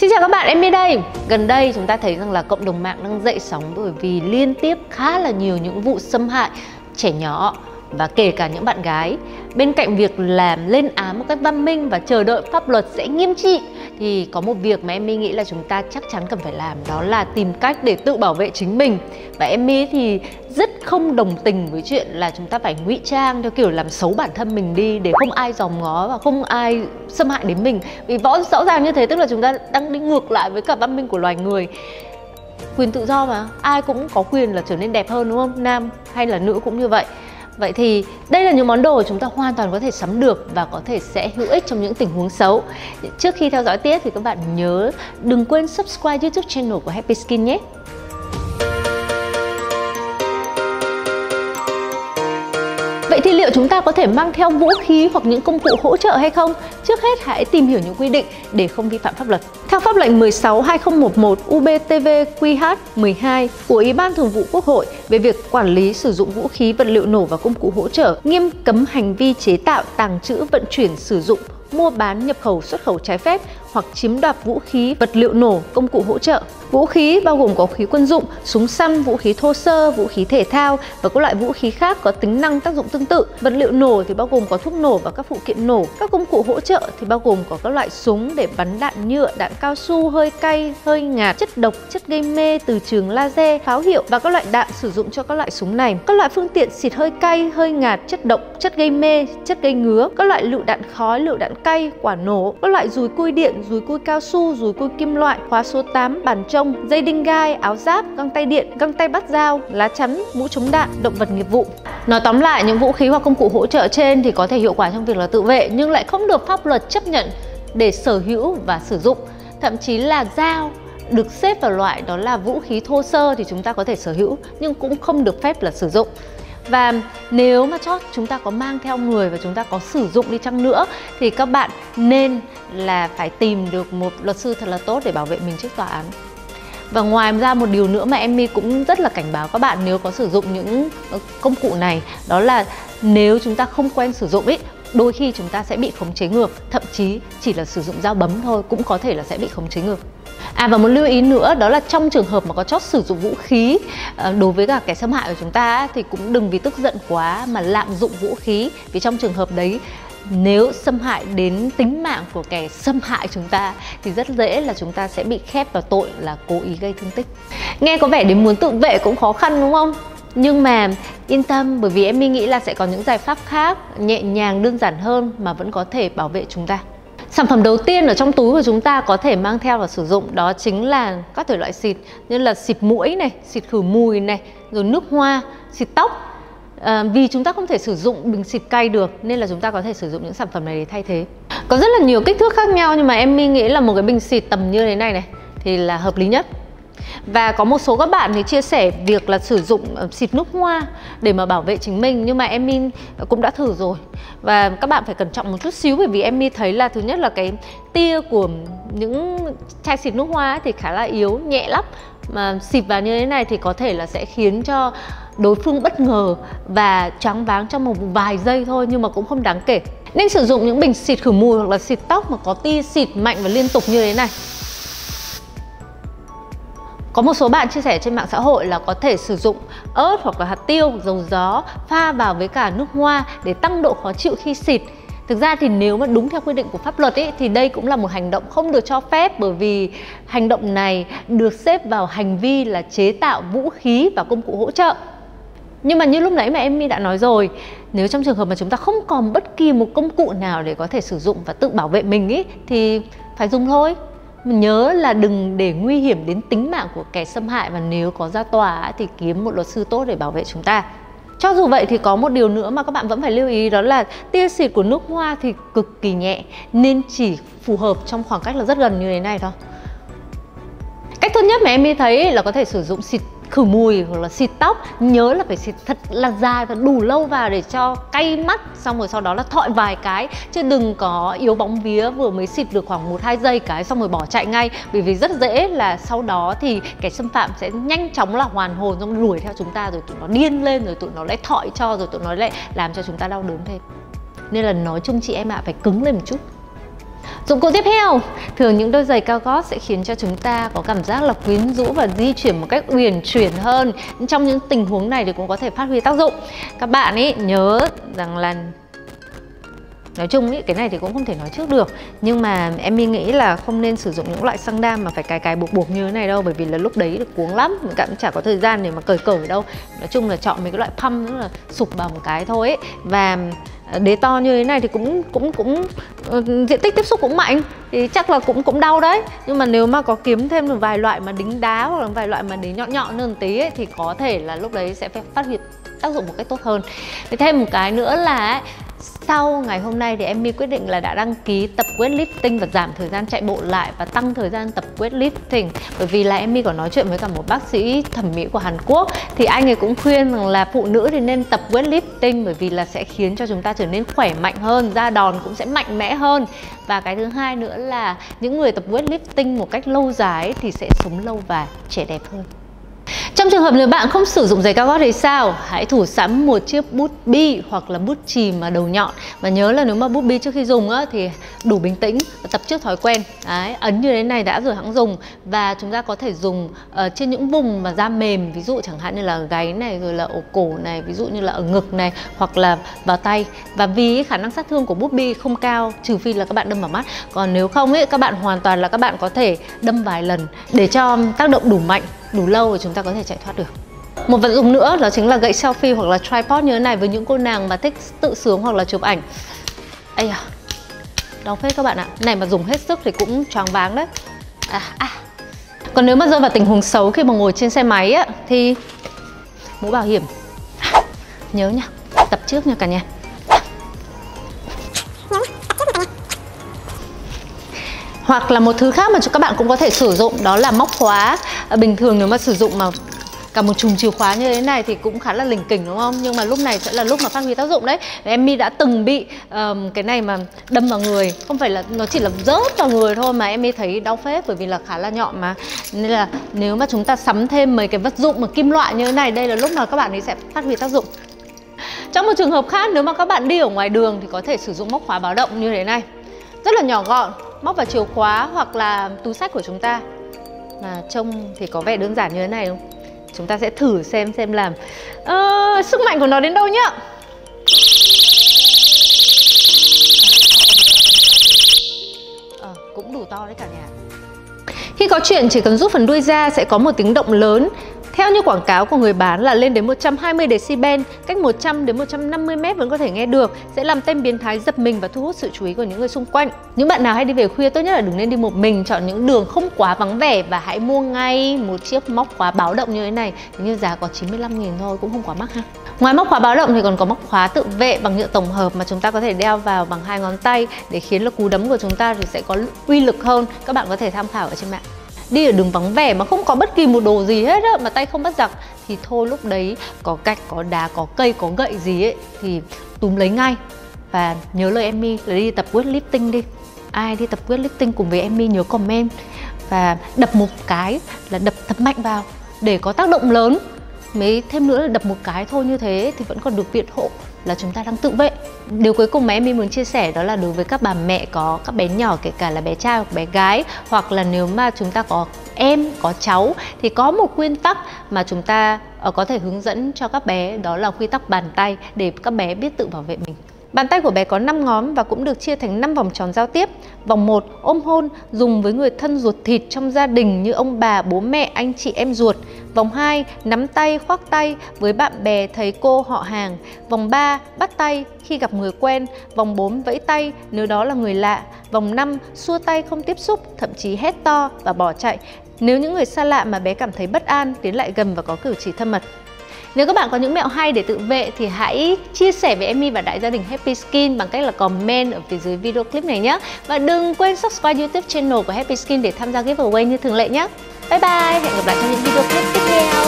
Xin chào các bạn, em đây. Gần đây chúng ta thấy rằng là cộng đồng mạng đang dậy sóng bởi vì liên tiếp khá là nhiều những vụ xâm hại trẻ nhỏ và kể cả những bạn gái. Bên cạnh việc làm lên án một cách văn minh và chờ đợi pháp luật sẽ nghiêm trị, thì có một việc mà em nghĩ là chúng ta chắc chắn cần phải làm, đó là tìm cách để tự bảo vệ chính mình. Và em thì rất không đồng tình với chuyện là chúng ta phải ngụy trang theo kiểu làm xấu bản thân mình đi để không ai dòm ngó và không ai xâm hại đến mình. Vì rõ ràng như thế tức là chúng ta đang đi ngược lại với cả văn minh của loài người. Quyền tự do mà, ai cũng có quyền là trở nên đẹp hơn, đúng không? Nam hay là nữ cũng như vậy. Vậy thì đây là những món đồ chúng ta hoàn toàn có thể sắm được và có thể sẽ hữu ích trong những tình huống xấu. Trước khi theo dõi tiếp thì các bạn nhớ đừng quên subscribe YouTube channel của Happy Skin nhé. Vậy thì liệu chúng ta có thể mang theo vũ khí hoặc những công cụ hỗ trợ hay không? Trước hết hãy tìm hiểu những quy định để không vi phạm pháp luật. Theo pháp lệnh 16/2011 UBTV-QH12 của Ủy ban Thường vụ Quốc hội về việc quản lý sử dụng vũ khí, vật liệu nổ và công cụ hỗ trợ, nghiêm cấm hành vi chế tạo, tàng trữ, vận chuyển, sử dụng, mua bán, nhập khẩu, xuất khẩu trái phép hoặc chiếm đoạt vũ khí, vật liệu nổ, công cụ hỗ trợ. Vũ khí bao gồm có vũ khí quân dụng, súng săn, vũ khí thô sơ, vũ khí thể thao và các loại vũ khí khác có tính năng tác dụng tương tự. Vật liệu nổ thì bao gồm có thuốc nổ và các phụ kiện nổ. Các công cụ hỗ trợ thì bao gồm có các loại súng để bắn đạn nhựa, đạn cao su, hơi cay, hơi ngạt, chất độc, chất gây mê, từ trường laser, pháo hiệu và các loại đạn sử dụng cho các loại súng này. Các loại phương tiện xịt hơi cay, hơi ngạt, chất độc, chất gây mê, chất gây ngứa, các loại lựu đạn khói, lựu đạn cay, quả nổ, các loại dùi cui điện, dùi cui cao su, dùi cui kim loại, khóa số 8, bàn trông, dây đinh gai, áo giáp, găng tay điện, găng tay bắt dao, lá chắn, mũ chống đạn, động vật nghiệp vụ. Nói tóm lại, những vũ khí hoặc công cụ hỗ trợ trên thì có thể hiệu quả trong việc là tự vệ nhưng lại không được pháp luật chấp nhận để sở hữu và sử dụng. Thậm chí là dao được xếp vào loại đó là vũ khí thô sơ thì chúng ta có thể sở hữu nhưng cũng không được phép là sử dụng. Và nếu mà chót chúng ta có mang theo người và chúng ta có sử dụng đi chăng nữa thì các bạn nên là phải tìm được một luật sư thật là tốt để bảo vệ mình trước tòa án. Và ngoài ra một điều nữa mà em cũng rất là cảnh báo các bạn nếu có sử dụng những công cụ này, đó là nếu chúng ta không quen sử dụng đôi khi chúng ta sẽ bị khống chế ngược, thậm chí chỉ là sử dụng dao bấm thôi cũng có thể là sẽ bị khống chế ngược. Và một lưu ý nữa đó là trong trường hợp mà có chót sử dụng vũ khí đối với cả kẻ xâm hại của chúng ta thì cũng đừng vì tức giận quá mà lạm dụng vũ khí, vì trong trường hợp đấy nếu xâm hại đến tính mạng của kẻ xâm hại chúng ta thì rất dễ là chúng ta sẽ bị khép vào tội là cố ý gây thương tích. Nghe có vẻ đến muốn tự vệ cũng khó khăn đúng không? Nhưng mà yên tâm, bởi vì em nghĩ là sẽ có những giải pháp khác nhẹ nhàng, đơn giản hơn mà vẫn có thể bảo vệ chúng ta. Sản phẩm đầu tiên ở trong túi của chúng ta có thể mang theo và sử dụng đó chính là các thể loại xịt như là xịt muỗi này, xịt khử mùi này, rồi nước hoa, xịt tóc. Vì chúng ta không thể sử dụng bình xịt cay được nên là chúng ta có thể sử dụng những sản phẩm này để thay thế. Có rất là nhiều kích thước khác nhau nhưng mà em nghĩ là một cái bình xịt tầm như thế này thì là hợp lý nhất. Và có một số các bạn thì chia sẻ việc là sử dụng xịt nước hoa để mà bảo vệ chính mình, nhưng mà em cũng đã thử rồi và các bạn phải cẩn trọng một chút xíu, bởi vì em thấy là thứ nhất là cái tia của những chai xịt nước hoa thì khá là yếu, nhẹ lắm, mà xịt vào như thế này thì có thể là sẽ khiến cho đối phương bất ngờ và choáng váng trong một vài giây thôi, nhưng mà cũng không đáng kể. Nên sử dụng những bình xịt khử mùi hoặc là xịt tóc mà có tia xịt mạnh và liên tục như thế này. Có một số bạn chia sẻ trên mạng xã hội là có thể sử dụng ớt hoặc là hạt tiêu, dầu gió pha vào với cả nước hoa để tăng độ khó chịu khi xịt. Thực ra thì nếu mà đúng theo quy định của pháp luật thì đây cũng là một hành động không được cho phép, bởi vì hành động này được xếp vào hành vi là chế tạo vũ khí và công cụ hỗ trợ. Nhưng mà như lúc nãy mà em đã nói rồi, nếu trong trường hợp mà chúng ta không còn bất kỳ một công cụ nào để có thể sử dụng và tự bảo vệ mình thì phải dùng thôi. Mình nhớ là đừng để nguy hiểm đến tính mạng của kẻ xâm hại, và nếu có ra tòa thì kiếm một luật sư tốt để bảo vệ chúng ta. Cho dù vậy thì có một điều nữa mà các bạn vẫn phải lưu ý, đó là tia xịt của nước hoa thì cực kỳ nhẹ nên chỉ phù hợp trong khoảng cách là rất gần như thế này thôi. Cách tốt nhất mà em thấy là có thể sử dụng xịt khử mùi hoặc là xịt tóc, nhớ là phải xịt thật là dài và đủ lâu vào để cho cay mắt, xong rồi sau đó là thọi vài cái, chứ đừng có yếu bóng vía vừa mới xịt được khoảng 1-2 giây cái xong rồi bỏ chạy ngay, bởi vì rất dễ là sau đó thì kẻ xâm phạm sẽ nhanh chóng là hoàn hồn xong đuổi theo chúng ta, rồi tụi nó điên lên, rồi tụi nó lại thọi cho, rồi tụi nó lại làm cho chúng ta đau đớn thêm. Nên là nói chung chị em ạ, phải cứng lên một chút. Dụng cụ tiếp theo, thường những đôi giày cao gót sẽ khiến cho chúng ta có cảm giác là quyến rũ và di chuyển một cách uyển chuyển hơn. Trong những tình huống này thì cũng có thể phát huy tác dụng. Các bạn ấy nhớ rằng là nói chung ý, cái này thì cũng không thể nói trước được, nhưng mà em nghĩ là không nên sử dụng những loại xăng đan mà phải cài buộc như thế này đâu, bởi vì là lúc đấy được cuống lắm, mình cũng chả có thời gian để mà cởi đâu. Nói chung là chọn mấy cái loại pump rất là sụp vào một cái thôi ấy. Và đế to như thế này thì cũng diện tích tiếp xúc cũng mạnh thì chắc là cũng đau đấy. Nhưng mà nếu mà có kiếm thêm một vài loại mà đính đá hoặc là vài loại mà đế nhọn hơn một tí ấy, thì có thể là lúc đấy sẽ phát huy tác dụng một cách tốt hơn. Thì thêm một cái nữa là sau ngày hôm nay thì em quyết định là đã đăng ký tập weightlifting và giảm thời gian chạy bộ lại và tăng thời gian tập weightlifting. Bởi vì là em có nói chuyện với cả một bác sĩ thẩm mỹ của Hàn Quốc, thì anh ấy cũng khuyên rằng là phụ nữ thì nên tập weightlifting, bởi vì là sẽ khiến cho chúng ta trở nên khỏe mạnh hơn, da đòn cũng sẽ mạnh mẽ hơn. Và cái thứ hai nữa là những người tập weightlifting một cách lâu dài thì sẽ sống lâu và trẻ đẹp hơn. Trong trường hợp nếu bạn không sử dụng giày cao gót thì sao? Hãy thủ sẵn một chiếc bút bi hoặc là bút chì mà đầu nhọn. Và nhớ là nếu mà bút bi trước khi dùng á, thì đủ bình tĩnh và tập trước thói quen. Đấy, ấn như thế này đã rồi hẵng dùng. Và chúng ta có thể dùng trên những vùng mà da mềm, ví dụ chẳng hạn như là gáy này, rồi là ổ cổ này, ví dụ như là ở ngực này, hoặc là vào tay. Và vì khả năng sát thương của bút bi không cao, trừ phi là các bạn đâm vào mắt. Còn nếu không ấy, các bạn hoàn toàn là các bạn có thể đâm vài lần để cho tác động đủ mạnh, đủ lâu thì chúng ta có thể chạy thoát được. Một vật dụng nữa đó chính là gậy selfie hoặc là tripod như thế này với những cô nàng mà thích tự sướng hoặc là chụp ảnh. Ây à, đau phết các bạn ạ. Này mà dùng hết sức thì cũng choáng váng đấy. Còn nếu mà rơi vào tình huống xấu khi mà ngồi trên xe máy á, thì mũ bảo hiểm. Nhớ nha, tập trước nha cả nhà. Hoặc là một thứ khác mà các bạn cũng có thể sử dụng đó là móc khóa. Bình thường nếu mà sử dụng mà cả một chùm chìa khóa như thế này thì cũng khá là lỉnh kỉnh đúng không? Nhưng mà lúc này sẽ là lúc mà phát huy tác dụng đấy. Em đã từng bị cái này mà đâm vào người. Không phải là nó chỉ là rớt vào người thôi mà em thấy đau phết, bởi vì là khá là nhọn mà. Nên là nếu mà chúng ta sắm thêm mấy cái vật dụng mà kim loại như thế này, đây là lúc mà các bạn ấy sẽ phát huy tác dụng. Trong một trường hợp khác, nếu mà các bạn đi ở ngoài đường thì có thể sử dụng móc khóa báo động như thế này. Rất là nhỏ gọn, móc vào chìa khóa hoặc là túi xách của chúng ta. Mà trông thì có vẻ đơn giản như thế này không? Chúng ta sẽ thử xem làm sức mạnh của nó đến đâu nhá. Cũng đủ to đấy cả nhà. Khi có chuyện chỉ cần rút phần đuôi ra sẽ có một tiếng động lớn. Theo như quảng cáo của người bán là lên đến 120 decibel, cách 100 đến 150 m vẫn có thể nghe được, sẽ làm tên biến thái giật mình và thu hút sự chú ý của những người xung quanh. Những bạn nào hay đi về khuya tốt nhất là đừng nên đi một mình, chọn những đường không quá vắng vẻ và hãy mua ngay một chiếc móc khóa báo động như thế này. Như giá có 95.000 thôi, cũng không quá mắc ha. Ngoài móc khóa báo động thì còn có móc khóa tự vệ bằng nhựa tổng hợp mà chúng ta có thể đeo vào bằng 2 ngón tay để khiến là cú đấm của chúng ta thì sẽ có uy lực hơn. Các bạn có thể tham khảo ở trên mạng. Đi ở đường vắng vẻ mà không có bất kỳ một đồ gì hết á, mà tay không bắt giặc thì thôi, lúc đấy có gạch, có đá, có cây, có gậy gì ấy thì túm lấy ngay. Và nhớ lời Emmy là đi tập weightlifting đi. Ai đi tập weightlifting cùng với Emmy nhớ comment và đập một cái là đập thật mạnh vào để có tác động lớn. Mấy thêm nữa là đập một cái thôi, như thế thì vẫn còn được viện hộ là chúng ta đang tự vệ. Điều cuối cùng mà em muốn chia sẻ đó là đối với các bà mẹ có các bé nhỏ, kể cả là bé trai hoặc bé gái, hoặc là nếu mà chúng ta có em, có cháu, thì có một nguyên tắc mà chúng ta có thể hướng dẫn cho các bé, đó là quy tắc bàn tay để các bé biết tự bảo vệ mình. Bàn tay của bé có 5 ngón và cũng được chia thành 5 vòng tròn giao tiếp. Vòng 1, ôm hôn, dùng với người thân ruột thịt trong gia đình như ông bà, bố mẹ, anh chị, em ruột. Vòng 2, nắm tay, khoác tay với bạn bè, thầy cô, họ hàng. Vòng 3, bắt tay khi gặp người quen. Vòng 4, vẫy tay nếu đó là người lạ. Vòng 5, xua tay không tiếp xúc, thậm chí hét to và bỏ chạy nếu những người xa lạ mà bé cảm thấy bất an tiến lại gần và có cử chỉ thân mật. Nếu các bạn có những mẹo hay để tự vệ thì hãy chia sẻ với Emmy và đại gia đình Happy Skin bằng cách là comment ở phía dưới video clip này nhé. Và đừng quên subscribe YouTube channel của Happy Skin để tham gia giveaway như thường lệ nhé. Bye bye, hẹn gặp lại trong những video clip tiếp theo.